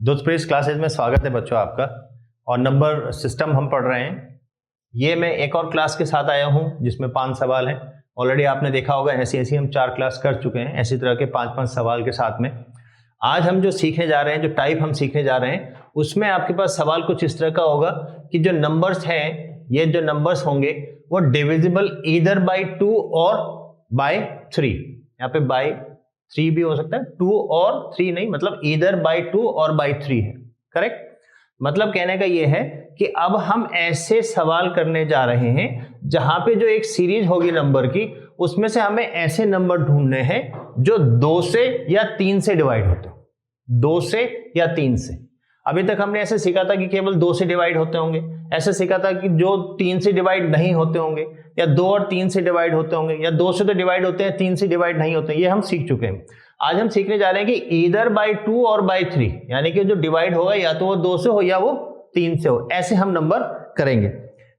दोस्तों इस क्लासेज में स्वागत है बच्चों आपका। और नंबर सिस्टम हम पढ़ रहे हैं। ये मैं एक और क्लास के साथ आया हूं जिसमें 5 सवाल हैं। ऑलरेडी आपने देखा होगा ऐसी हम 4 क्लास कर चुके हैं ऐसी तरह के 5-5 सवाल के साथ में। आज हम जो सीखने जा रहे हैं, जो टाइप हम सीखने जा रहे हैं, उसमें आपके पास सवाल कुछ इस तरह का होगा कि जो नंबर्स हैं, ये जो नंबर्स होंगे वो डिविजिबल ईदर बाई 2 और बाय 3। यहाँ पे बाय 3 भी हो सकता है, 2 और 3 नहीं, मतलब ईदर बाय 2 और बाय 3 है। करेक्ट? मतलब कहने का ये है कि अब हम ऐसे सवाल करने जा रहे हैं जहां पे जो एक सीरीज होगी नंबर की, उसमें से हमें ऐसे नंबर ढूंढने हैं जो 2 से या 3 से डिवाइड होते हो। 2 से या 3 से। अभी तक हमने ऐसे सीखा था कि केवल 2 से डिवाइड होते होंगे, ऐसे सीखा था कि जो 3 से डिवाइड नहीं होते होंगे, या 2 और 3 से डिवाइड होते होंगे, या 2 से तो डिवाइड होते हैं, 3 से डिवाइड नहीं होते। ये हम सीख चुके हैं। आज हम सीखने जा रहे हैं कि ईदर बाय 2 और बाय 3, यानी कि जो डिवाइड होगा या तो वो 2 से हो या वो 3 से हो। ऐसे हम नंबर करेंगे।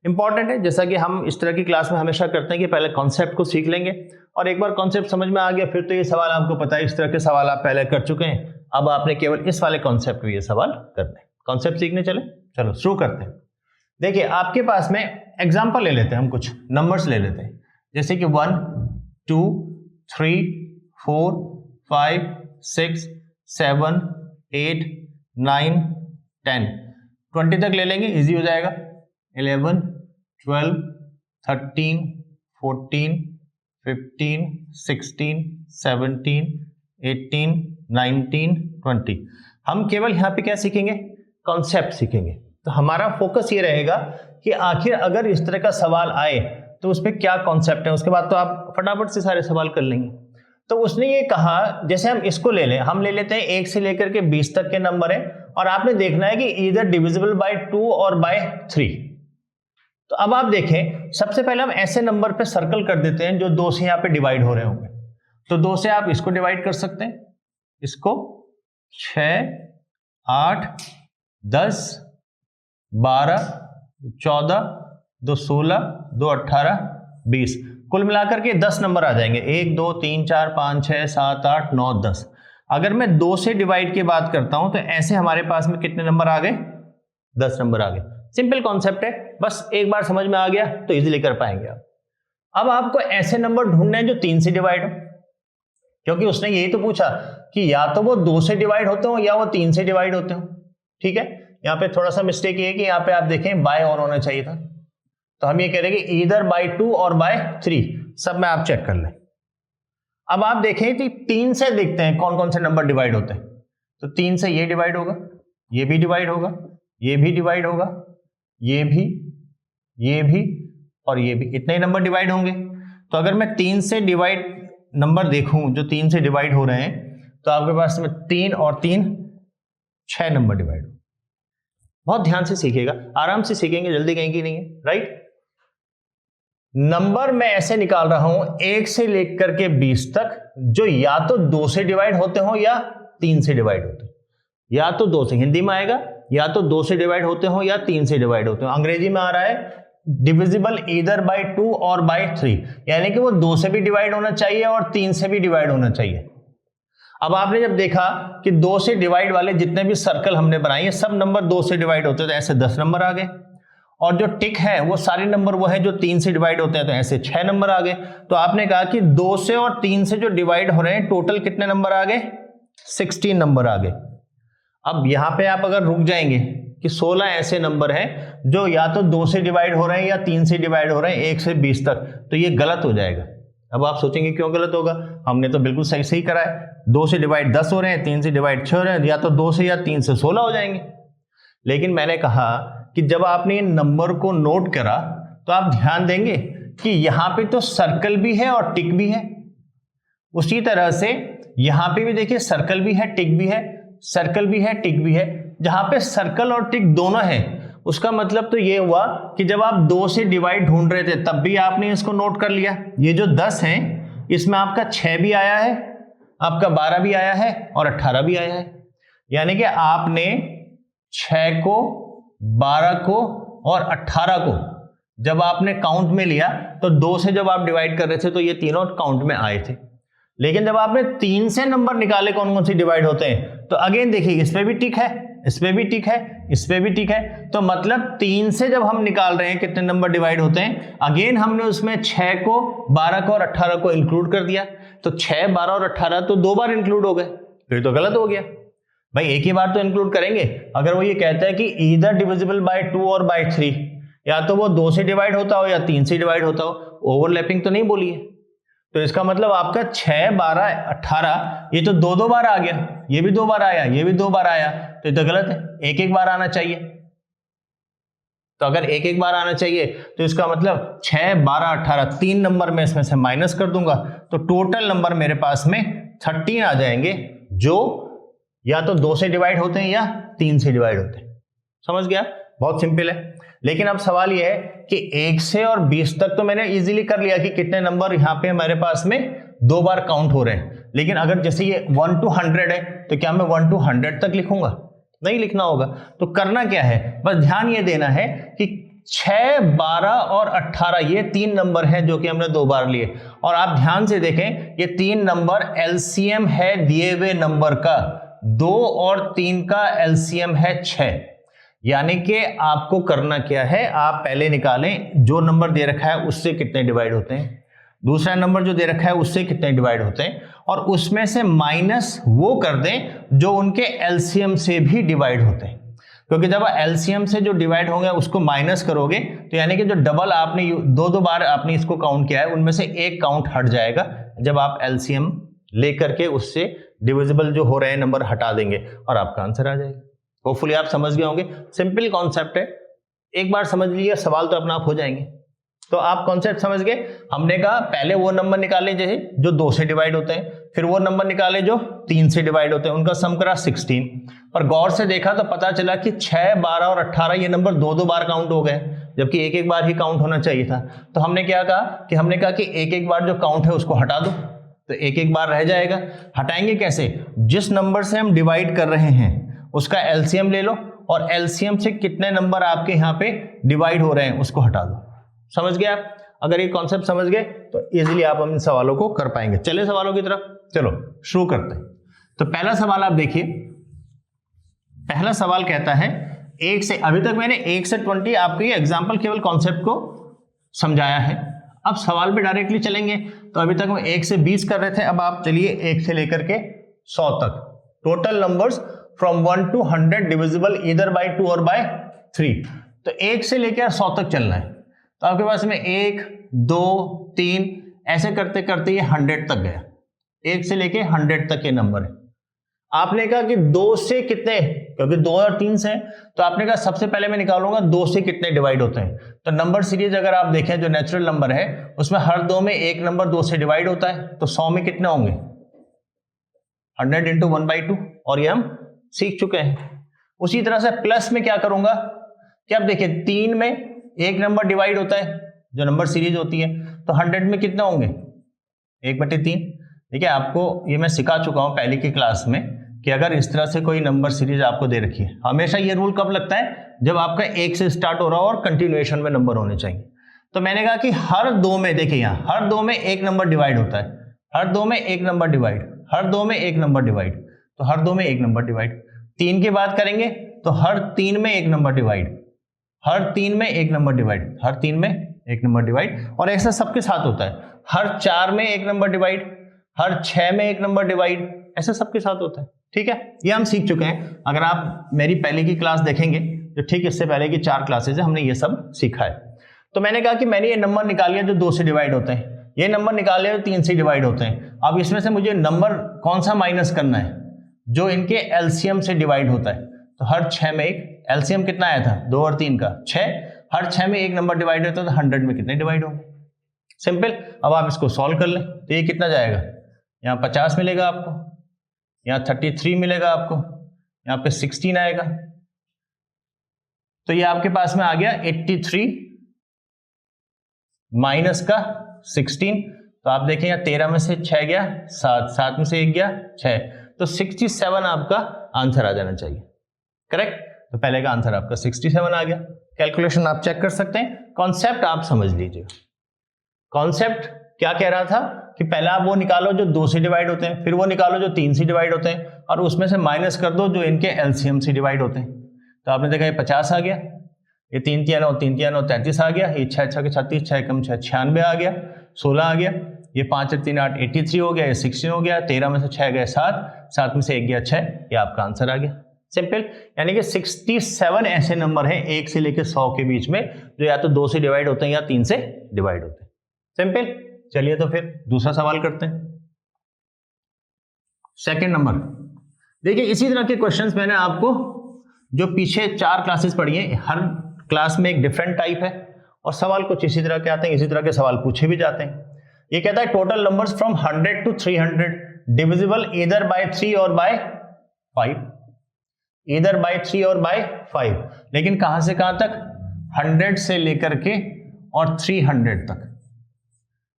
इंपॉर्टेंट है, जैसा कि हम इस तरह की क्लास में हमेशा करते हैं कि पहले कॉन्सेप्ट को सीख लेंगे और एक बार कॉन्सेप्ट समझ में आ गया फिर तो ये सवाल आपको पता है, इस तरह के सवाल आप पहले कर चुके हैं। अब आपने केवल इस वाले कॉन्सेप्ट में ये सवाल करने हैं। कॉन्सेप्ट सीखने चले, चलो शुरू करते हैं। देखिए आपके पास में एग्जांपल ले लेते हैं, हम कुछ नंबर्स ले लेते हैं, जैसे कि 1 2 3 4 5 6 7 8 9 10 20 तक ले लेंगे, इजी हो जाएगा। 11 12 13 14 15 16 17 18 19 20। हम केवल यहां पे क्या सीखेंगे? कॉन्सेप्ट सीखेंगे। तो हमारा फोकस ये रहेगा कि आखिर अगर इस तरह का सवाल आए तो उसमें क्या कॉन्सेप्ट है, उसके बाद तो आप फटाफट से सारे सवाल कर लेंगे। तो उसने ये कहा, जैसे हम इसको ले लें, हम ले लेते हैं 1 से लेकर के 20 तक के नंबर है और आपने देखना है कि इधर डिविजिबल बाय 2 और बाय 3। तो अब आप देखें, सबसे पहले हम ऐसे नंबर पे सर्कल कर देते हैं जो 2 से यहां पे डिवाइड हो रहे होंगे। तो 2 से आप इसको डिवाइड कर सकते हैं, इसको 6 8 10 12 14 2 16 2 18 20, कुल मिलाकर के 10 नंबर आ जाएंगे। 1 2 3 4 5 6 7 8 9 10। अगर मैं 2 से डिवाइड की बात करता हूं तो ऐसे हमारे पास में कितने नंबर आ गए? 10 नंबर आ गए। सिंपल कॉन्सेप्ट है, बस एक बार समझ में आ गया तो इजीली कर पाएंगे आप। अब आपको ऐसे नंबर ढूंढने हैं जो 3 से डिवाइड हो, क्योंकि उसने यही तो पूछा कि या तो वो 2 से डिवाइड होते हो या वो 3 से डिवाइड होते हो। ठीक है, यहां पे थोड़ा सा मिस्टेक ये है कि यहां पे आप देखें बाय और होना चाहिए था, तो हम ये कह रहे हैं कि ईदर बाय 2 और बाय 3, सब में आप चेक कर लें। अब आप देखें कि 3 से देखते हैं कौन कौन से नंबर डिवाइड होते हैं। तो 3 से ये डिवाइड होगा, ये भी डिवाइड होगा, ये भी डिवाइड होगा, ये भी और ये भी, इतने ही नंबर डिवाइड होंगे। तो अगर मैं 3 से डिवाइड नंबर देखूं जो 3 से डिवाइड हो रहे हैं, तो आपके पास में 3 और 3 6 नंबर डिवाइड हो। बहुत ध्यान से सीखिएगा, आराम से सीखेंगे, जल्दी कहीं की नहीं है। राइट? नंबर मैं ऐसे निकाल रहा हूं 1 से लेकर के 20 तक जो या तो 2 से डिवाइड होते हो या 3 से डिवाइड होते हो। या तो 2 से, हिंदी में आएगा, या तो 2 से डिवाइड होते हो या 3 से डिवाइड होते हो। अंग्रेजी में आ रहा है डिविजिबल ईदर बाय 2 और बाय 3, यानी कि वो 2 से भी डिवाइड होना चाहिए और 3 से भी डिवाइड होना चाहिए। अब आपने जब देखा कि 2 से डिवाइड वाले जितने भी सर्कल हमने बनाए, ये सब नंबर 2 से डिवाइड होते हैं, तो ऐसे 10 नंबर आ गए। और जो टिक है वो सारे नंबर वो है जो 3 से डिवाइड होते हैं, तो ऐसे 6 नंबर आ गए। तो आपने कहा कि 2 से और 3 से जो डिवाइड हो रहे हैं, टोटल कितने नंबर आ गए? 16 नंबर आ गए। अब यहां पे आप अगर रुक जाएंगे कि 16 ऐसे नंबर हैं जो या तो 2 से डिवाइड हो रहे हैं या 3 से डिवाइड हो रहे हैं 1 से 20 तक, तो ये गलत हो जाएगा। अब आप सोचेंगे क्यों गलत होगा? हमने तो बिल्कुल सही सही करा है। 2 से डिवाइड 10 हो रहे हैं, 3 से डिवाइड 6 हो रहे हैं, या तो 2 से या 3 से 16 हो जाएंगे। लेकिन मैंने कहा कि जब आपने इन नंबर को नोट करा तो आप ध्यान देंगे कि यहां पे तो सर्कल भी है और टिक भी है। उसी तरह से यहां पे भी देखिए सर्कल भी है, टिक भी है, सर्कल भी है, टिक भी है। जहां पे सर्कल और टिक दोनों है, उसका मतलब तो ये हुआ कि जब आप 2 से डिवाइड ढूंढ रहे थे तब भी आपने इसको नोट कर लिया। ये जो 10 है इसमें आपका 6 भी आया है, आपका 12 भी आया है और 18 भी आया है। यानी कि आपने 6 को, 12 को और 18 को जब आपने काउंट में लिया तो 2 से जब आप डिवाइड कर रहे थे तो ये तीनों काउंट में आए थे। लेकिन जब आपने 3 से नंबर निकाले कौन कौन सी डिवाइड होते हैं, तो अगेन देखिए इस पे भी टिक है, इस पे भी टिक है, इस पे भी टिक है, तो मतलब 3 से जब हम निकाल रहे हैं कितने नंबर डिवाइड होते हैं, अगेन हमने उसमें 6 को, 12 को और 18 को इंक्लूड कर दिया, तो 6, 12 और 18 तो 2 बार इंक्लूड हो गए, फिर तो गलत हो गया भाई, एक ही बार तो इंक्लूड करेंगे। अगर वो ये कहता है कि ईदर डिविजिबल बाय 2 और बाय 3, या तो वो 2 से डिवाइड होता हो या 3 से डिवाइड होता हो, ओवरलैपिंग तो नहीं बोली है, तो इसका मतलब आपका 6, 12, 18 ये तो 2-2 बार आ गया, ये भी 2 बार आया, ये भी 2 बार आया, तो ये तो गलत है, एक एक बार आना चाहिए। तो अगर एक एक बार आना चाहिए तो इसका मतलब 6, 12, 18 3 नंबर में इसमें से माइनस कर दूंगा, तो टोटल नंबर मेरे पास में 13 आ जाएंगे, जो या तो 2 से डिवाइड होते हैं या 3 से डिवाइड होते हैं। समझ गया, बहुत सिंपल है। लेकिन अब सवाल यह है कि 1 से और 20 तक तो मैंने इजीली कर लिया कि कितने नंबर यहाँ पे हमारे पास में 2 बार काउंट हो रहे हैं, लेकिन अगर जैसे ये 1 to 100 है तो क्या मैं 1 to 100 तक लिखूंगा? नहीं लिखना होगा। तो करना क्या है, बस ध्यान ये देना है कि 6, 12 और 18 ये 3 नंबर हैं जो कि हमने 2 बार लिए, और आप ध्यान से देखें ये 3 नंबर एलसीएम है दिए हुए नंबर का, 2 और 3 का एलसीएम है 6, यानी कि आपको करना क्या है, आप पहले निकालें जो नंबर दे रखा है उससे कितने डिवाइड होते हैं, दूसरा नंबर जो दे रखा है उससे कितने डिवाइड होते हैं, और उसमें से माइनस वो कर दें जो उनके एलसीएम से भी डिवाइड होते हैं, क्योंकि जब एलसीएम से जो डिवाइड होंगे उसको माइनस करोगे तो यानी कि जो डबल आपने 2-2 बार आपने इसको काउंट किया है उनमें से एक काउंट हट जाएगा जब आप एलसीएम लेकर के उससे डिविजिबल जो हो रहे हैं नंबर हटा देंगे और आपका आंसर आ जाएगा। होपफुली आप समझ गए होंगे, सिंपल कॉन्सेप्ट है, एक बार समझ लीजिए सवाल तो अपना आप हो जाएंगे। तो आप कॉन्सेप्ट समझ गए। हमने कहा पहले वो नंबर निकाले जो 2 से डिवाइड होते हैं, फिर वो नंबर निकाले जो 3 से डिवाइड होते हैं, उनका सम करा 16, पर गौर से देखा तो पता चला कि 6, 12 और 18 ये नंबर 2-2 बार काउंट हो गए, जबकि एक एक बार ही काउंट होना चाहिए था। तो हमने क्या कहा हमने कहा कि एक एक बार जो काउंट है उसको हटा दो, तो एक एक बार रह जाएगा। हटाएंगे कैसे, जिस नंबर से हम डिवाइड कर रहे हैं उसका एलसीएम ले लो और एलसीएम से कितने नंबर आपके यहाँ पे डिवाइड हो रहे हैं उसको हटा दो। समझ गए आप? अगर ये कॉन्सेप्ट समझ गए तो इजीली आप इन सवालों को कर पाएंगे। चलिए सवालों की तरफ चलो शुरू करते हैं। तो पहला सवाल आप देखिए, पहला सवाल कहता है 1 से, अभी तक मैंने 1 से 20 आपको ये एग्जाम्पल केवल कॉन्सेप्ट को समझाया है, अब सवाल पे डायरेक्टली चलेंगे। तो अभी तक हम 1 से 20 कर रहे थे, अब आप चलिए 1 से लेकर के 100 तक, total numbers from 1 to 100 divisible either by 2 और बाय 3। तो 1 से लेकर 100 तक चलना है। तो आपके पास में 1, 2, 3 ऐसे करते करते ये 100 तक गया, 1 से लेके 100 तक के नंबर है। आपने कहा कि 2 से कितने, क्योंकि 2 और 3 से, तो आपने कहा सबसे पहले मैं निकालूंगा 2 से कितने डिवाइड होते हैं। तो नंबर सीरीज अगर आप देखें जो नेचुरल नंबर है उसमें हर 2 में एक नंबर 2 से डिवाइड होता है, तो 100 में कितने होंगे 100 into 1/2, और ये हम सीख चुके हैं। उसी तरह से प्लस में क्या करूंगा कि आप देखिए 3 में एक नंबर डिवाइड होता है जो नंबर सीरीज होती है, तो 100 में कितने होंगे 1/3। देखिए आपको ये मैं सिखा चुका हूं पहले की क्लास में कि अगर इस तरह से कोई नंबर सीरीज आपको दे रखी है, हमेशा ये रूल कब लगता है जब आपका 1 से स्टार्ट हो रहा हो और कंटिन्यूएशन में नंबर होने चाहिए। तो मैंने कहा कि हर 2 में, देखिए यहाँ हर 2 में एक नंबर डिवाइड होता है, हर 2 में एक नंबर डिवाइड, हर 2 में एक नंबर डिवाइड, तो हर 2 में एक नंबर डिवाइड। 3 की बात करेंगे तो हर 3 में एक नंबर डिवाइड, हर 3 में एक नंबर डिवाइड, हर 3 में एक नंबर डिवाइड, और ऐसा सबके साथ होता है। हर 4 में एक नंबर डिवाइड, हर 6 में एक नंबर डिवाइड, ऐसा सबके साथ होता है। ठीक है, ये हम सीख चुके हैं। अगर आप मेरी पहले की क्लास देखेंगे तो ठीक इससे पहले की 4 क्लासेज है हमने ये सब सीखा है। तो मैंने कहा कि मैंने ये नंबर निकाल लिया जो 2 से डिवाइड होते हैं, ये नंबर निकाल लिया जो 3 से डिवाइड होते हैं। अब इसमें से मुझे नंबर कौन सा माइनस करना है जो इनके एलसीएम से डिवाइड होता है। तो हर 6 में एक, एलसीएम कितना आया था 2 और 3 का 6, हर 6 में एक नंबर डिवाइड होता है, तो 100 में कितने डिवाइड होंगे, सिंपल। अब आप इसको सॉल्व कर लें तो ये कितना जाएगा, यहाँ 50 मिलेगा आपको, यहाँ 33 मिलेगा आपको, यहाँ पे 16 आएगा, तो ये आपके पास में आ गया 83 माइनस का 16। तो आप देखें यहाँ 13 में से 6 गया 7, 7 में से 1 गया 6, तो 67 आपका आंसर आ जाना चाहिए, करेक्ट। तो पहले का आंसर आपका 67 आ गया। कैलकुलेशन आप चेक कर सकते हैं, कॉन्सेप्ट आप समझ लीजिए। कॉन्सेप्ट क्या कह रहा था कि पहला आप वो निकालो जो 2 से डिवाइड होते हैं, फिर वो निकालो जो 3 से डिवाइड होते हैं, और उसमें से माइनस कर दो जो इनके एलसीएम से डिवाइड होते हैं। तो आपने देखा ये 50 आ गया, ये 3 3 9 3 3 9 33 आ गया, ये 6 6 36 6 कम 6 96 आ गया, 16 आ गया, ये 5 3 8 83 हो गया, ये 16 हो गया, 13 में से 6 गए 7, 7 में से 1 गया 6, ये आपका आंसर आ गया। सिंपल, यानी कि 67 ऐसे नंबर हैं 1 से लेकर 100 के बीच में जो या तो 2 से डिवाइड होते हैं या 3 से डिवाइड होते हैं। सिंपल। चलिए तो फिर दूसरा सवाल करते हैं। सेकंड नंबर, देखिए इसी तरह के क्वेश्चंस मैंने आपको जो पीछे 4 क्लासेस पढ़ी हैं, हर क्लास में एक डिफरेंट टाइप है और सवाल कुछ इसी तरह के आते हैं, इसी तरह के सवाल पूछे भी जाते हैं। ये कहता है total numbers from 100 to 300 divisible either by 3 और बाय 5, ईदर बाय 3 और बाय 5, लेकिन कहां से कहां तक? 100 से लेकर के और 300 तक।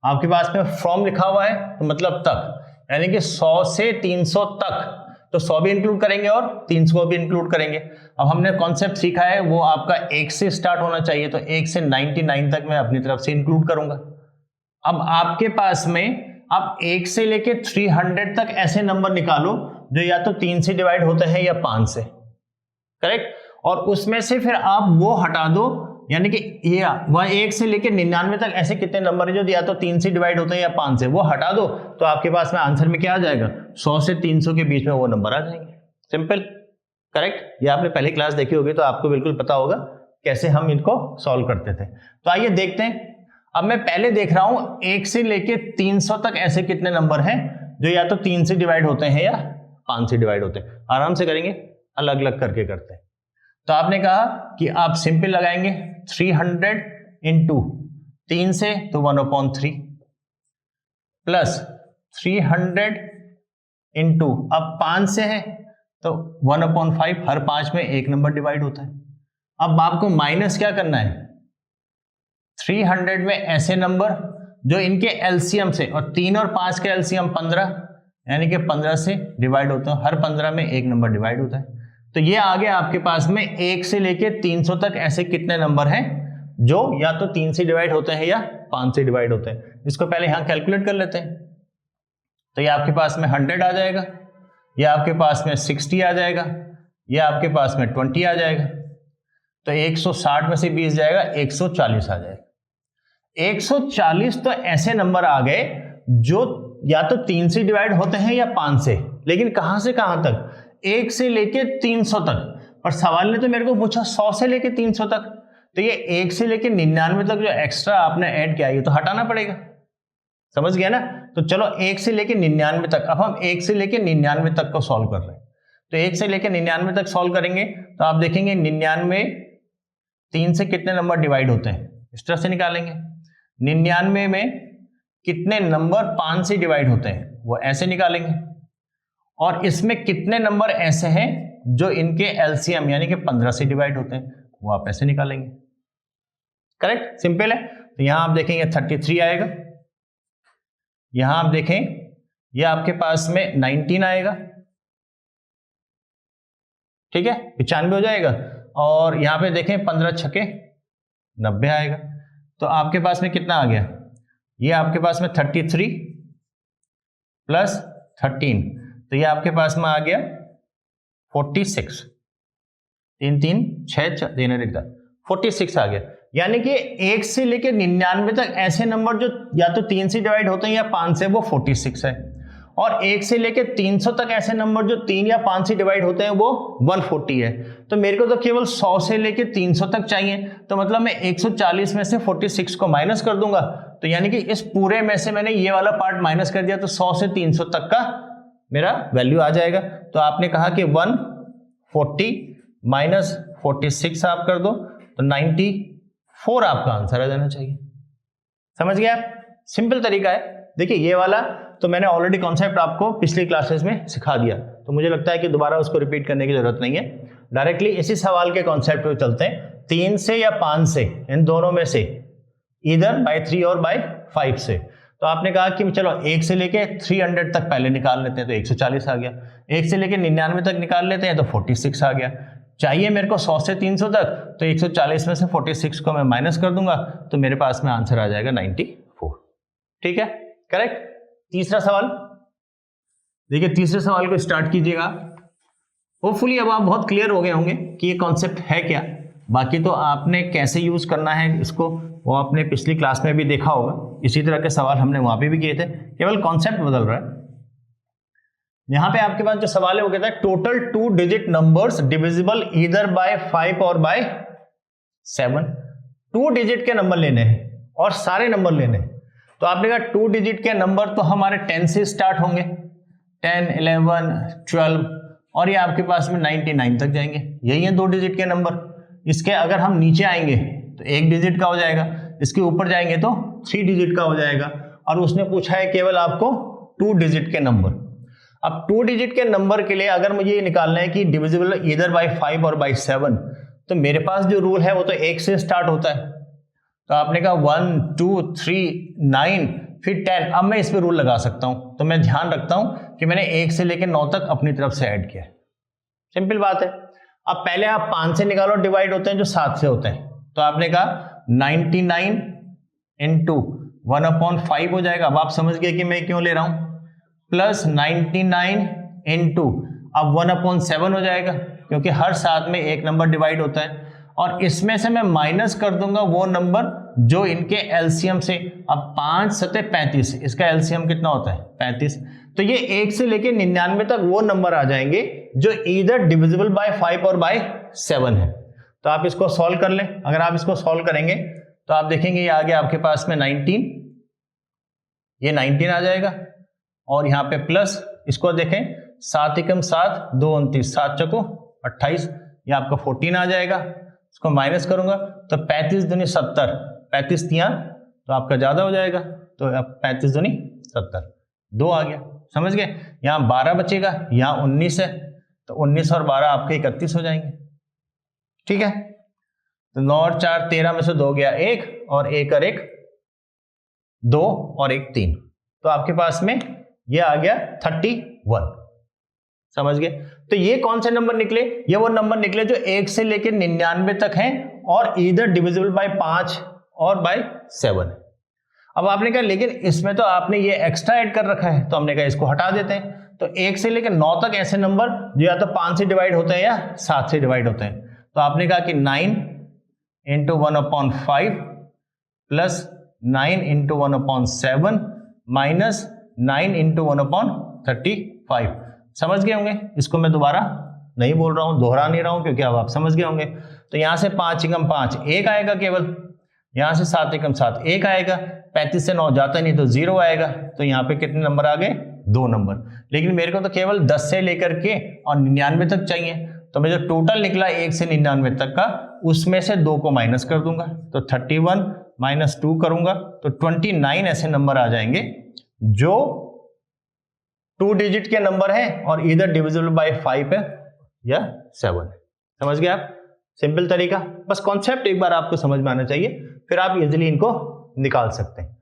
आपके पास में फ्रॉम लिखा हुआ है तो मतलब तक, यानी कि 100 से 300 तक, तो 100 भी इंक्लूड करेंगे और 300 भी इंक्लूड करेंगे। अब हमने कॉन्सेप्ट सीखा है वो आपका 1 से स्टार्ट होना चाहिए, तो 1 से 99 तक मैं अपनी तरफ से इंक्लूड करूंगा। अब आपके पास में आप 1 से लेके 300 तक ऐसे नंबर निकालो जो या तो 3 से डिवाइड होते हैं या 5 से, करेक्ट, और उसमें से फिर आप वो हटा दो, यानी कि ये वह 1 से लेके 99 तक ऐसे कितने नंबर है जो या तो 3 से डिवाइड होते हैं या 5 से, वो हटा दो, तो आपके पास में आंसर में क्या आ जाएगा? 100 से 300 के बीच में वो नंबर आ जाएंगे। Simple, correct. ये आपने पहली क्लास देखी होगी तो आपको बिल्कुल पता होगा कैसे हम इनको सॉल्व करते थे। तो आइए देखते हैं। अब मैं पहले देख रहा हूं 1 से लेके 300 तक ऐसे कितने नंबर हैं जो या तो 3 से डिवाइड होते हैं या 5 से डिवाइड होते हैं। आराम से करेंगे, अलग अलग करके करते हैं। तो आपने कहा कि आप सिंपल लगाएंगे 300 इंटू 3 से तो 1/3 प्लस 300 इंटू अब 5 से है तो 1/5, हर 5 में एक नंबर डिवाइड होता है। अब आपको माइनस क्या करना है? 300 में ऐसे नंबर जो इनके एलसीएम से, और 3 और 5 के एलसीएम 15, यानी कि 15 से डिवाइड होता है, हर 15 में एक नंबर डिवाइड होता है। तो ये आ गया आपके पास में 1 से लेके 300 तक ऐसे कितने नंबर हैं जो या तो 3 से डिवाइड होते हैं या 5 से डिवाइड होते हैं। इसको पहले यहां कैलकुलेट कर लेते हैं। तो ये आपके पास में 100 आ जाएगा, ये आपके पास में 60 आ जाएगा, ये आपके पास में 20 आ जाएगा, तो 160 में से 20 जाएगा, 140 आ जाएगा। 140 तो ऐसे नंबर आ गए जो या तो 3 से डिवाइड होते हैं या 5 से, लेकिन कहां से कहां तक? 1 से लेके 300 तक। और सवाल ने तो मेरे को पूछा 100 से लेके 300 तक, तो ये 1 से लेके 99 तक जो एक्स्ट्रा आपने ऐड किया ये तो हटाना पड़ेगा। समझ गया ना? तो चलो 1 से लेके 99 तक, अब हम 1 से लेके 99 तक को सॉल्व कर रहे हैं। तो 1 से लेके 99 तक सॉल्व करेंगे तो आप देखेंगे 99 3 से कितने नंबर डिवाइड होते हैं, इस तरह से निकालेंगे। 99 में कितने नंबर 5 से डिवाइड होते हैं वो ऐसे निकालेंगे, और इसमें कितने नंबर ऐसे हैं जो इनके एलसीएम यानी कि 15 से डिवाइड होते हैं वो आप ऐसे निकालेंगे। करेक्ट, सिंपल है। तो यहां आप देखेंगे 33 आएगा, यहां आप देखें ये आपके पास में 19 आएगा, ठीक है, 95 हो जाएगा, और यहां पे देखें 15 छके 90 आएगा। तो आपके पास में कितना आ गया? ये आपके पास में 33 प्लस 13, तो ये आपके पास में आ गया 46, 3 3 6 देने लिखता 46 आ गया। यानी कि 1 से लेके 99 तक ऐसे नंबर जो या तो 3 से डिवाइड होते हैं या 5 से, वो 46 है, और 1 से लेके 300 तक ऐसे नंबर जो 3 या 5 से डिवाइड होते हैं वो 140 है। तो मेरे को तो केवल 100 से लेके 300 तक चाहिए, तो मतलब मैं 140 में से 46 को माइनस कर दूंगा, तो यानी कि इस पूरे में से मैंने ये वाला पार्ट माइनस कर दिया, तो 100 से 300 तक का मेरा वैल्यू आ जाएगा। तो आपने कहा कि 140 माइनस 46 आप कर दो तो 94 आपका आंसर आ जाना चाहिए। समझ गया? सिंपल तरीका है। देखिए ये वाला तो मैंने ऑलरेडी कॉन्सेप्ट आपको पिछली क्लासेस में सिखा दिया, तो मुझे लगता है कि दोबारा उसको रिपीट करने की जरूरत नहीं है। डायरेक्टली इसी सवाल के कॉन्सेप्ट पे चलते हैं। 3 से या 5 से, इन दोनों में से, इधर बाय 3 और बाय 5 से। तो आपने कहा कि चलो 1 से लेके 300 तक पहले निकाल लेते हैं, तो 140 आ गया। 1 से लेके 99 तक निकाल लेते हैं तो 46 आ गया। चाहिए मेरे को 100 से 300 तक, तो 140 में से 46 को मैं माइनस कर दूंगा, तो मेरे पास में आंसर आ जाएगा 94। ठीक है, करेक्ट। तीसरा सवाल देखिए, तीसरे सवाल को स्टार्ट कीजिएगा। होपफुली अब आप बहुत क्लियर हो गए होंगे कि ये कॉन्सेप्ट है क्या। बाकी तो आपने कैसे यूज करना है इसको वो आपने पिछली क्लास में भी देखा होगा। इसी तरह के सवाल हमने वहां पे भी किए थे, केवल कॉन्सेप्ट बदल रहा है। यहां पे आपके पास जो सवाल है वो कहता है total 2 digit numbers divisible either by 5 और बाय 7। 2 डिजिट के नंबर लेने हैं और सारे नंबर लेने हैं। तो आपने कहा 2 डिजिट के नंबर तो हमारे 10 से स्टार्ट होंगे, 10, 11, 12 और ये आपके पास में 99 तक जाएंगे। यही है 2 डिजिट के नंबर। इसके अगर हम नीचे आएंगे तो 1 डिजिट का हो जाएगा, इसके ऊपर जाएंगे तो 3 डिजिट का हो जाएगा। और उसने पूछा है केवल आपको 2 डिजिट के नंबर। अब 2 डिजिट के नंबर के लिए अगर मुझे ये निकालना है कि डिविजिबल ईदर बाय 5 और बाय 7, तो मेरे पास जो रूल है वो तो 1 से स्टार्ट होता है। तो आपने कहा 1, 2, 3, 9 फिर 10। अब मैं इस पे रूल लगा सकता हूं। तो मैं ध्यान रखता हूं कि मैंने 1 से लेकर 9 तक अपनी तरफ से ऐड किया। सिंपल बात है। अब पहले आप 5 से निकालो, डिवाइड होते हैं जो 7 से होते हैं। तो आपने कहा 99 इंटू 1/5 हो जाएगा। अब आप समझ गए कि मैं क्यों ले रहा हूं। प्लस 99 इंटू अब 1/7 हो जाएगा, क्योंकि हर 7 में एक नंबर डिवाइड होता है। और इसमें से मैं माइनस कर दूंगा वो नंबर जो इनके एलसीएम से। अब 5 7 35, इसका एलसीएम कितना होता है 35। तो ये 1 से लेके 99 तक वो नंबर आ जाएंगे जो ईदर डिविजिबल बाय 5 और बाय 7 है। तो आप इसको सॉल्व कर लें। अगर आप इसको सॉल्व करेंगे तो आप देखेंगे ये आ गया आपके पास में 19, ये 19 आ जाएगा। और यहां पे प्लस इसको देखें 7 एकम 7, 2 29, 7 चको 28, ये आपका 14 आ जाएगा। इसको माइनस करूंगा तो 35 दूनी 70, 35 तियां तो आपका ज्यादा हो जाएगा। तो अब 35 दूनी 70, 2 आ गया। समझ गए। यहां 12 बचेगा, यहां 19 है, तो 19 और 12 आपके 31 हो जाएंगे। ठीक है। तो 9 और 4 13 में से 2 गया 1, और 1 और 1 2 और 1 3, तो आपके पास में ये आ गया 31। समझ गए। तो ये कौन से नंबर निकले? ये वो नंबर निकले जो 1 से लेकर 99 तक हैं और इधर डिविजिबल बाय 5 और बाय 7 है। अब आपने कहा लेकिन इसमें तो आपने ये एक्स्ट्रा ऐड कर रखा है, तो हमने कहा इसको हटा देते हैं। तो 1 से लेकर 9 तक ऐसे नंबर जो या तो 5 से डिवाइड होते हैं या 7 से डिवाइड होते हैं। तो आपने कहा कि 9 into 1/5 plus 9 into 1/7 minus 9 into 1/35। समझ गए होंगे। इसको मैं दोबारा नहीं बोल रहा हूं, दोहरा नहीं रहा हूं, क्योंकि अब आप समझ गए होंगे। तो यहां से 5 एकम 5 1 आएगा केवल, यहां से 7 एकम 7 1 आएगा, 35 से 9 जाता नहीं तो 0 आएगा। तो यहां पे कितने नंबर आ गए? 2 नंबर। लेकिन मेरे को तो केवल 10 से लेकर के और 99 तक चाहिए। तो मैं जो टोटल निकला 1 से 99 तक का, उसमें से 2 को माइनस कर दूंगा। तो 31 माइनस 2 करूंगा तो 29 ऐसे नंबर आ जाएंगे जो 2 डिजिट के नंबर हैं और इधर डिविजिबल बाय 5 है या 7 है। समझ गए आप। सिंपल तरीका, बस कॉन्सेप्ट एक बार आपको समझ में आना चाहिए, फिर आप इजीली इनको निकाल सकते हैं।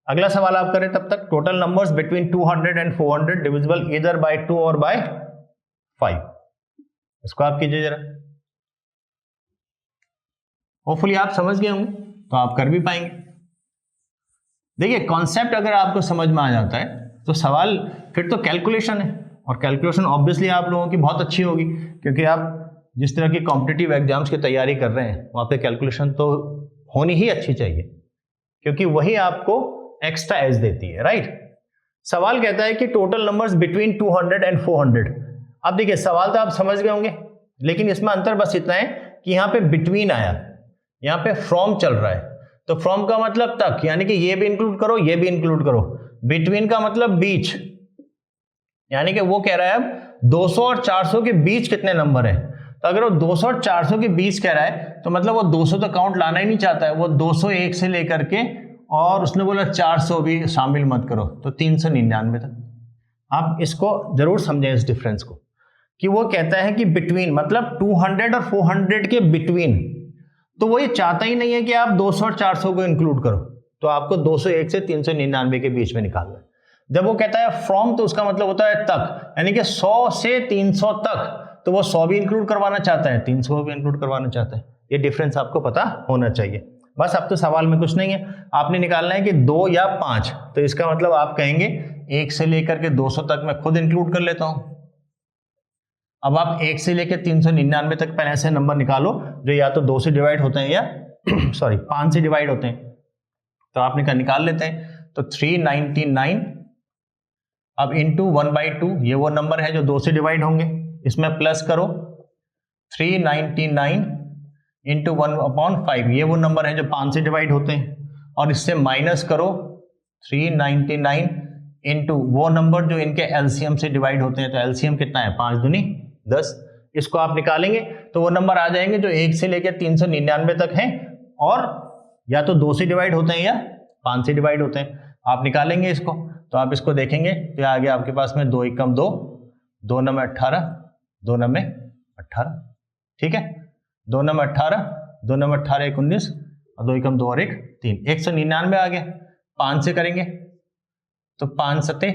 अगला सवाल आप करें तब तक। Total numbers between 200 and 400 divisible इधर बाय 2 और बाय 5। इसको आप कीजिए जरा। होपफुली आप समझ गए होंगे तो आप कर भी पाएंगे। देखिए कॉन्सेप्ट अगर आपको समझ में आ जाता है तो सवाल फिर तो कैलकुलेशन है, और कैलकुलेशन ऑब्वियसली आप लोगों की बहुत अच्छी होगी, क्योंकि आप जिस तरह की कॉम्पिटिटिव एग्जाम्स की तैयारी कर रहे हैं वहां पे कैलकुलेशन तो होनी ही अच्छी चाहिए, क्योंकि वही आपको एक्स्ट्रा एज देती है। राइट। सवाल कहता है कि टोटल नंबर्स बिटवीन 200 and 400। अब देखिए सवाल तो आप समझ गए होंगे, लेकिन इसमें अंतर बस इतना है कि यहाँ पे बिटवीन आया, यहाँ पे फ्रॉम चल रहा है। तो फ्रॉम का मतलब तक, यानी कि ये भी इंक्लूड करो, ये भी इंक्लूड करो। बिटवीन का मतलब बीच, यानी कि वो कह रहा है अब 200 और 400 के बीच कितने नंबर है। तो अगर वो 200 और 400 के बीच कह रहा है तो मतलब वो 200 तो काउंट लाना ही नहीं चाहता है, वो 201 से लेकर के, और उसने बोला 400 भी शामिल मत करो, तो 399 तक। आप इसको जरूर समझें इस डिफरेंस को, कि वो कहता है कि बिटवीन मतलब 200 और 400 के बिटवीन। तो वो ये चाहता ही नहीं है कि आप 200 और 400 को इंक्लूड करो, तो आपको 201 से 399 के बीच में निकालना है। जब वो कहता है फ्रॉम, तो उसका मतलब होता है तक, यानी कि 100 से 300 तक। तो वो 100 भी इंक्लूड करवाना चाहता है, 300 भी इंक्लूड करवाना चाहता है। ये डिफरेंस आपको पता होना चाहिए। बस अब तो सवाल में कुछ नहीं है, आपने निकालना है कि 2 या 5। तो इसका मतलब आप कहेंगे 1 से लेकर के 200 तक मैं खुद इंक्लूड कर लेता हूं। अब आप 1 से लेकर 399 तक पहले ऐसे नंबर निकालो जो या तो 2 से डिवाइड होते हैं या सॉरी 5 से डिवाइड होते हैं, तो आप निकाल लेते हैं। तो 399 अब इंटू 1/2, ये वो नंबर है जो 2 से डिवाइड होंगे, इसमें प्लस करो 399 इंटू 1/5, ये वो नंबर है जो 5 से डिवाइड होते हैं, और इससे माइनस करो 399 इंटू वो नंबर जो इनके एलसीएम से डिवाइड होते हैं। तो एलसीएम कितना है, 5 दूनी 10। इसको आप निकालेंगे तो वो नंबर आ जाएंगे जो 1 से लेकर 399 तक हैं और या तो 2 से डिवाइड होते हैं या 5 से डिवाइड होते हैं। आप निकालेंगे इसको, तो आप इसको देखेंगे तो आ गया आपके पास में 2 एकम 2, 2 नंबर 18, 2 नंबर 18, ठीक है, 2 नंबर 18, 2 नंबर 18 19 और 2 एकम 2 और 1 3, 199 आ गया। 5 से करेंगे तो 5 सत्ते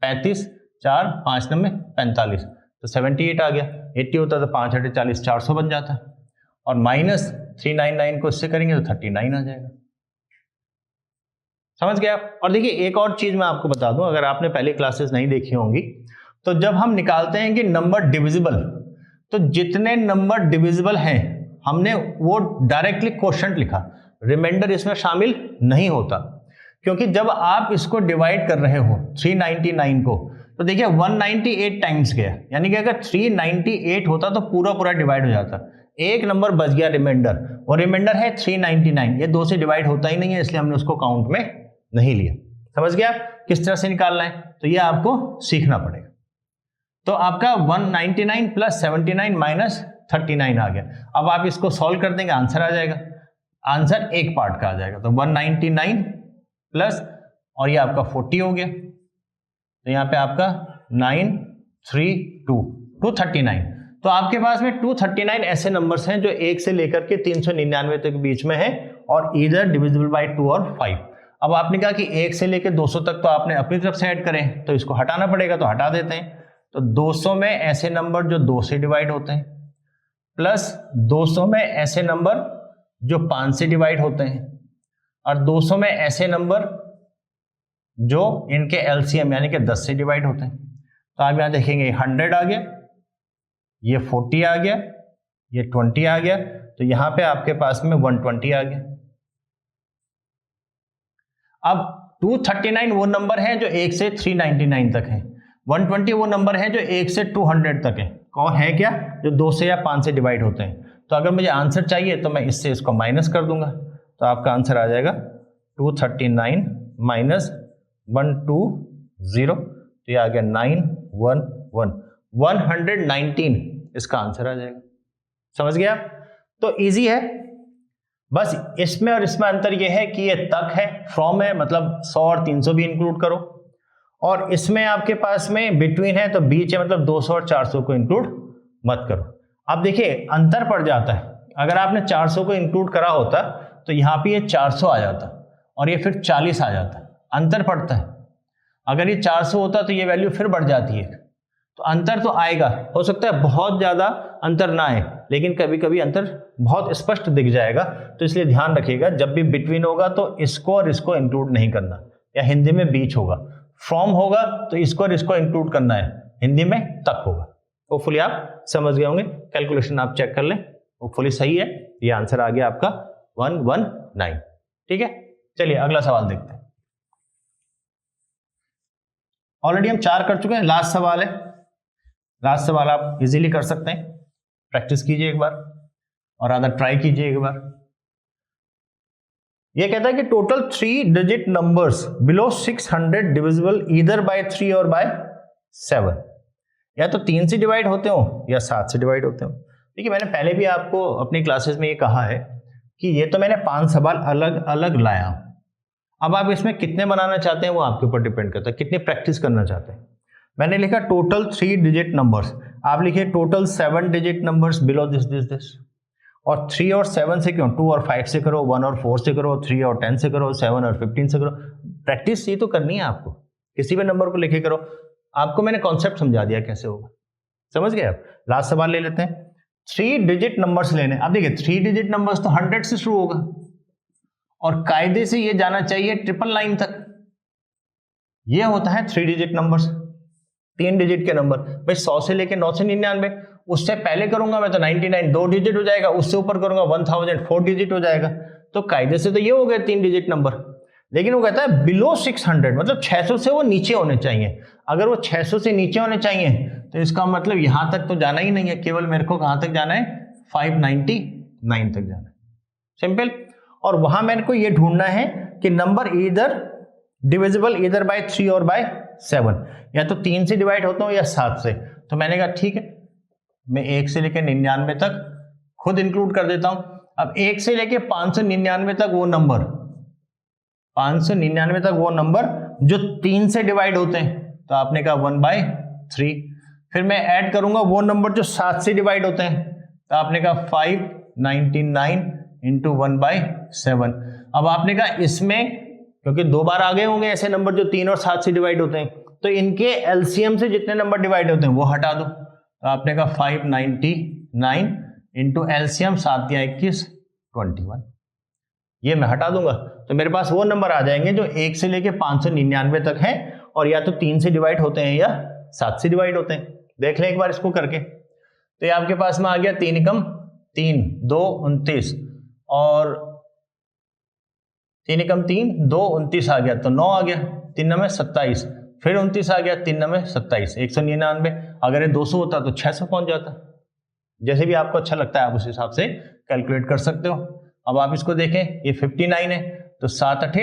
35, 4 5 नंबर 45, तो 78 आ गया। 80 होता तो 5 8 40, 400 बन जाता, और माइनस 399 को इससे करेंगे तो 39 आ जाएगा। समझ गया आप? और देखिए एक और चीज मैं आपको बता दूं, अगर आपने पहले क्लासेस नहीं देखी होंगी, तो जब हम निकालते हैं कि नंबर डिविजिबल, तो जितने नंबर डिविजिबल हैं हमने वो डायरेक्टली क्वोशंट लिखा, रिमाइंडर इसमें शामिल नहीं होता, क्योंकि जब आप इसको डिवाइड कर रहे हो 399 को, तो देखिए 198 टाइम्स गया, यानी कि अगर 398 होता तो पूरा पूरा डिवाइड हो जाता, एक नंबर बच गया रिमाइंडर, और रिमाइंडर है 399, ये 2 से डिवाइड होता ही नहीं है, इसलिए हमने उसको काउंट में नहीं लिया। समझ गया किस तरह से निकालना है? तो ये आपको सीखना पड़ेगा। तो आपका 199 प्लस 79 माइनस 39 आ गया। अब आप इसको सॉल्व कर देंगे, आंसर आ जाएगा, आंसर एक पार्ट का आ जाएगा। तो 199 प्लस और ये आपका 40 हो गया, तो यहाँ पे आपका 932 239। तो आपके पास में 239 ऐसे नंबर्स हैं जो 1 से लेकर के 399 तक बीच में है, और इधर डिविजिबल बाय 2 और 5। अब आपने कहा कि 1 से लेकर 200 तक तो आपने अपनी तरफ से ऐड करें, तो इसको हटाना पड़ेगा, तो हटा देते हैं। तो 200 में ऐसे नंबर जो 2 से डिवाइड होते हैं, प्लस 200 में ऐसे नंबर जो 5 से डिवाइड होते हैं, और 200 में ऐसे नंबर जो इनके एलसीएम यानी कि 10 से डिवाइड होते हैं। तो आप यहां देखेंगे 100 आ गया, ये 40 आ गया, ये 20 आ गया, तो यहां पे आपके पास में 120 आ गया। अब 239 वो नंबर है जो 1 से 399 तक है, 120 वो नंबर है जो 1 से 200 तक है। कौन है क्या? जो 2 से या 5 से डिवाइड होते हैं। तो अगर मुझे आंसर चाहिए तो मैं इससे इसको माइनस कर दूंगा, तो आपका आंसर आ जाएगा 239 माइनस 120, तो ये आ गया 911, 119 इसका आंसर आ जाएगा। समझ गया? तो इजी है, बस इसमें और इसमें अंतर यह है कि ये तक है, फ्रॉम है, मतलब 100 और 300 भी इंक्लूड करो, और इसमें आपके पास में बिटवीन है तो बीच है, मतलब 200 और 400 को इंक्लूड मत करो। अब देखिए अंतर पड़ जाता है, अगर आपने 400 को इंक्लूड करा होता तो यहाँ पे ये 400 आ जाता और ये फिर 40 आ जाता, अंतर पड़ता है। अगर ये 400 होता तो ये वैल्यू फिर बढ़ जाती है, तो अंतर तो आएगा, हो सकता है बहुत ज्यादा अंतर ना आए, लेकिन कभी कभी अंतर बहुत स्पष्ट दिख जाएगा। तो इसलिए ध्यान रखिएगा, जब भी बिटवीन होगा तो इसको और इसको इंक्लूड नहीं करना, या हिंदी में बीच होगा। फ्रॉम होगा तो इसको और इसको इंक्लूड करना है, हिंदी में तक होगा। होपफुली आप समझ गए होंगे, कैलकुलेशन आप चेक कर लें, होपफुली सही है। ये आंसर आ गया आपका 119। ठीक है, चलिए अगला सवाल देखते हैं। ऑलरेडी हम 4 कर चुके हैं, लास्ट सवाल है। लास्ट सवाल आप इजीली कर सकते हैं, प्रैक्टिस कीजिए एक बार और आधा ट्राई कीजिए एक बार। ये कहता है कि total 3 digit numbers below 600 divisible either by 3 और बाय 7, या तो 3 से डिवाइड होते हो या 7 से डिवाइड होते हो। देखिए मैंने पहले भी आपको अपनी क्लासेस में ये कहा है कि ये तो मैंने 5 सवाल अलग अलग लाया, अब आप इसमें कितने बनाना चाहते हैं वो आपके ऊपर डिपेंड करता है, कितनी प्रैक्टिस करना चाहते हैं। मैंने लिखा टोटल 3 डिजिट नंबर्स, आप लिखिए total 7 digit numbers below this this this. और 3 और 7 से क्यों, 2 और 5 से करो, 1 और 4 से करो, 3 और 10 से करो, 7 और 15 से करो। प्रैक्टिस ये तो करनी है आपको, किसी भी नंबर को लिखे करो। आपको मैंने कॉन्सेप्ट समझा दिया कैसे होगा, समझ गए आप। लास्ट सवाल ले लेते हैं, 3 डिजिट नंबर्स लेने। अब देखिए 3 डिजिट नंबर्स तो 100 से शुरू होगा और कायदे से ये जाना चाहिए 999 तक। ये होता है 3 डिजिट नंबर्स, 3 डिजिट के नंबर। भाई 100 से लेके 9 से 99, उससे पहले करूंगा मैं तो 99 2 डिजिट हो जाएगा, उससे ऊपर करूंगा 1000 4 डिजिट हो जाएगा। तो कायदे से तो ये हो गया 3 डिजिट नंबर। लेकिन वो कहता है बिलो 600, मतलब 600 से वो नीचे होने चाहिए। अगर वो 600 से नीचे होने चाहिए तो इसका मतलब यहां तक तो जाना ही नहीं है, केवल मेरे को कहां तक जाना है, 599 तक जाना है, सिंपल। और वहां मेरे को ये ढूंढना है कि नंबर इधर डिविजिबल इधर बाय 3 और बाय 7, या तो 3 से डिवाइड होता हूं या 7 से। तो मैंने कहा ठीक है, मैं 1 से लेकर 99 तक खुद इंक्लूड कर देता हूं। अब 1 से लेकर 599 तक वो नंबर, 599 तक वो नंबर जो 3 से डिवाइड होते हैं, तो आपने कहा 1/3। फिर मैं ऐड करूंगा वो नंबर जो 7 से डिवाइड होते हैं, तो आपने कहा 599 इंटू 1/7। अब आपने कहा इसमें, क्योंकि 2 बार आ गए होंगे ऐसे नंबर जो 3 और 7 से डिवाइड होते हैं, तो इनके एलसीएम से जितने नंबर डिवाइड होते हैं वो हटा दो। तो आपने कहा 599 इंटू एलसीएम 7 या 21 21, ये मैं हटा दूंगा। तो मेरे पास वो नंबर आ जाएंगे जो 1 से लेके 599 तक हैं, और या तो 3 से डिवाइड होते हैं या 7 से डिवाइड होते हैं। देख लें एक बार इसको करके। तो ये आपके पास में आ गया 3 एकम 3 2 29, और 3 एकम 3 2 29 आ गया, तो 9 आ गया, 3 9 27, फिर 29 आ गया, 3 9 27, 199। अगर ये 200 होता तो 600 पहुंच जाता। जैसे भी आपको अच्छा लगता है आप उस हिसाब से कैलकुलेट कर सकते हो। अब आप इसको देखें, ये 59 है, तो 7 8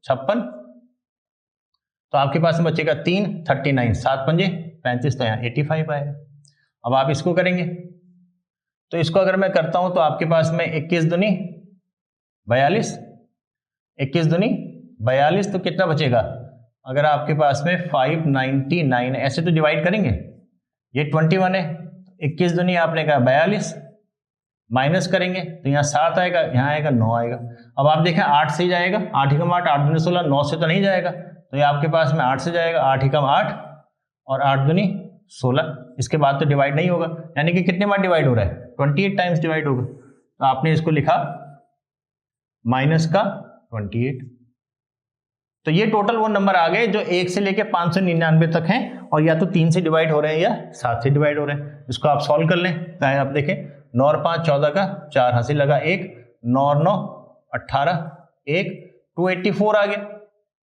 56, तो आपके पास में बचेगा 3 39, 7 5 35, तो यहाँ 85 आएगा। अब आप इसको करेंगे, तो इसको अगर मैं करता हूं तो आपके पास में 21 दूनी 42, 21 दूनी 42, तो कितना बचेगा? अगर आपके पास में 599, ऐसे तो डिवाइड करेंगे, ये 21 है, 21 दूनी आपने कहा 42, माइनस करेंगे तो यहाँ 7 आएगा, यहाँ आएगा 9 आएगा। अब आप देखें 8 से ही जाएगा, 8 एकम 8, 8 दूनी 16, 9 से तो नहीं जाएगा, तो ये आपके पास में 8 से जाएगा, 8 एकम 8 और 8 दूनी 16। इसके बाद तो डिवाइड नहीं होगा, यानी कि कितने बार डिवाइड हो रहा है? 28 टाइम्स डिवाइड होगा। तो आपने इसको लिखा माइनस का 28। तो ये टोटल वो नंबर आ गए जो 1 से लेके 599 तक हैं, और या तो 3 से डिवाइड हो रहे हैं या 7 से डिवाइड हो रहे हैं। इसको आप सॉल्व कर लें। तो आप देखें 9 और 5 14 का 4 हासिल लगा 1, 9 और 9 18, 1 284 आ गया।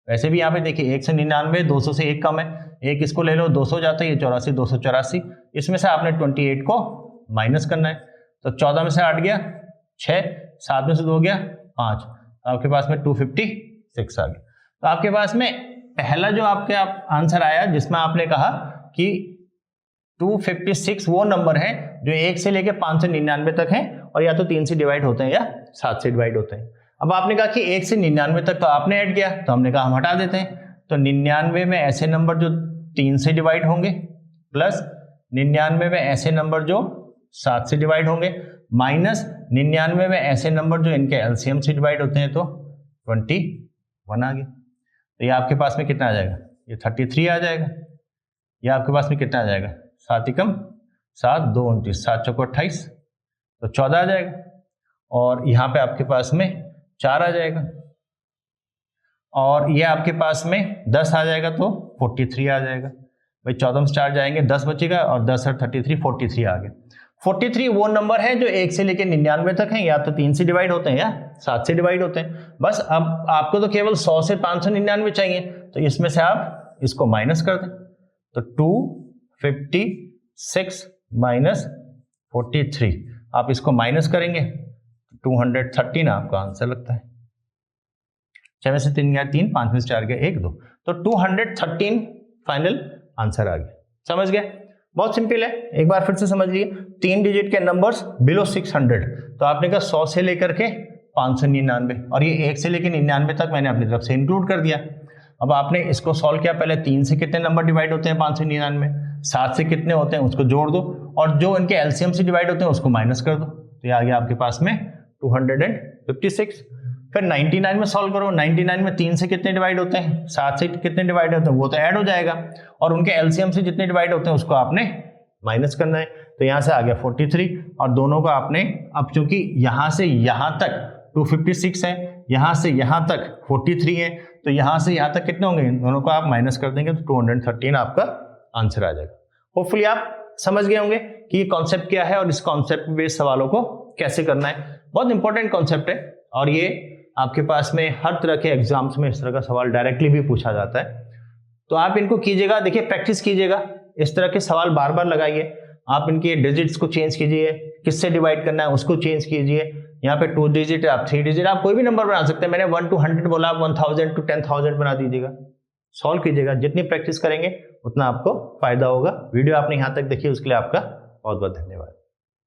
वैसे भी यहाँ पे देखिए 1 से 99, 200 से 1 कम है, 1 इसको ले लो 200 जाता है, ये 84 284, इसमें से आपने 28 को माइनस करना है। तो 14 में से 8 गया 6, 7 में से 2 गया 5, आपके पास में 256 आ गया। तो आपके पास में पहला जो आपके आंसर आया जिसमें आपने कहा कि 256 वो नंबर है जो 1 से लेके 599 तक है, और या तो 3 से डिवाइड होते हैं या 7 से डिवाइड होते हैं। अब आपने कहा कि 1 से 99 तक तो आपने ऐड किया, तो हमने कहा हम हटा देते हैं। तो 99 में ऐसे नंबर जो 3 से डिवाइड होंगे, प्लस 99 में ऐसे नंबर जो 7 से डिवाइड होंगे, माइनस 99 में ऐसे नंबर जो इनके एलसीएम से डिवाइड होते हैं, तो 21 आ गया। तो ये आपके पास में कितना आ जाएगा? ये 33 आ जाएगा। ये आपके पास में कितना आ जाएगा? 7 एकम 7 2 29, 7 चौको 28, तो 14 आ जाएगा। और यहाँ पे आपके पास में 4 आ जाएगा, और ये आपके पास में 10 आ जाएगा, तो 43 आ जाएगा। भाई 14 में 4 जाएंगे 10 बचेगा, और 10 और 33 43 आ गया। 43 वो नंबर है जो 1 से लेकर 99 तक है, या तो 3 से डिवाइड होते हैं या 7 से डिवाइड होते हैं। बस अब आपको तो केवल 100 से 599 चाहिए, तो इसमें से आप इसको माइनस कर दें। तो 256 माइनस 43, आप इसको माइनस करेंगे 213 आपका आंसर लगता है। 6 में से 3 गया 3, 5 में से 4 गया 1 2, तो 213 फाइनल आंसर आ गया। समझ गए? बहुत सिंपल है, एक बार फिर से समझ लिए। 3 डिजिट के नंबर्स बिलो 600, तो आपने कहा 100 से लेकर के 599, और ये 1 से लेकर 99 तक मैंने अपनी तरफ से इंक्लूड कर दिया। अब आपने इसको सॉल्व किया, पहले 3 से कितने नंबर डिवाइड होते हैं 599, 7 से कितने होते हैं उसको जोड़ दो, और जो इनके एलसीएम से डिवाइड होते हैं उसको माइनस कर दो, तो ये आ गया आपके पास में 256। फिर 99 में सॉल्व करो, 99 में 3 से कितने डिवाइड होते हैं, 7 से कितने डिवाइड होते हैं, वो तो ऐड हो जाएगा, और उनके एलसीएम से जितने डिवाइड होते हैं उसको आपने माइनस करना है। तो यहाँ से आ गया 43, और दोनों को आपने, अब चूंकि यहाँ से यहाँ तक 256 है, यहाँ से यहाँ तक 43 है, तो यहाँ से यहाँ तक कितने होंगे, इन दोनों को आप माइनस कर देंगे तो 213 आपका आंसर आ जाएगा। होपफुली आप समझ गए होंगे कि ये कॉन्सेप्ट क्या है और इस कॉन्सेप्ट बेस्ड सवालों को कैसे करना है। बहुत इंपॉर्टेंट कॉन्सेप्ट है और ये आपके पास में हर तरह के एग्जाम्स में इस तरह का सवाल डायरेक्टली भी पूछा जाता है। तो आप इनको कीजिएगा, देखिए प्रैक्टिस कीजिएगा, इस तरह के सवाल बार बार लगाइए, आप इनके डिजिट्स को चेंज कीजिए, किससे डिवाइड करना है उसको चेंज कीजिए। यहाँ पे 2 डिजिट, आप 3 डिजिट, आप कोई भी नंबर बना सकते हैं। मैंने 1 to 100 बोला, आप 1000 to 10,000 बना दीजिएगा, सॉल्व कीजिएगा। जितनी प्रैक्टिस करेंगे उतना आपको फायदा होगा। वीडियो आपने यहाँ तक देखी उसके लिए आपका बहुत बहुत धन्यवाद।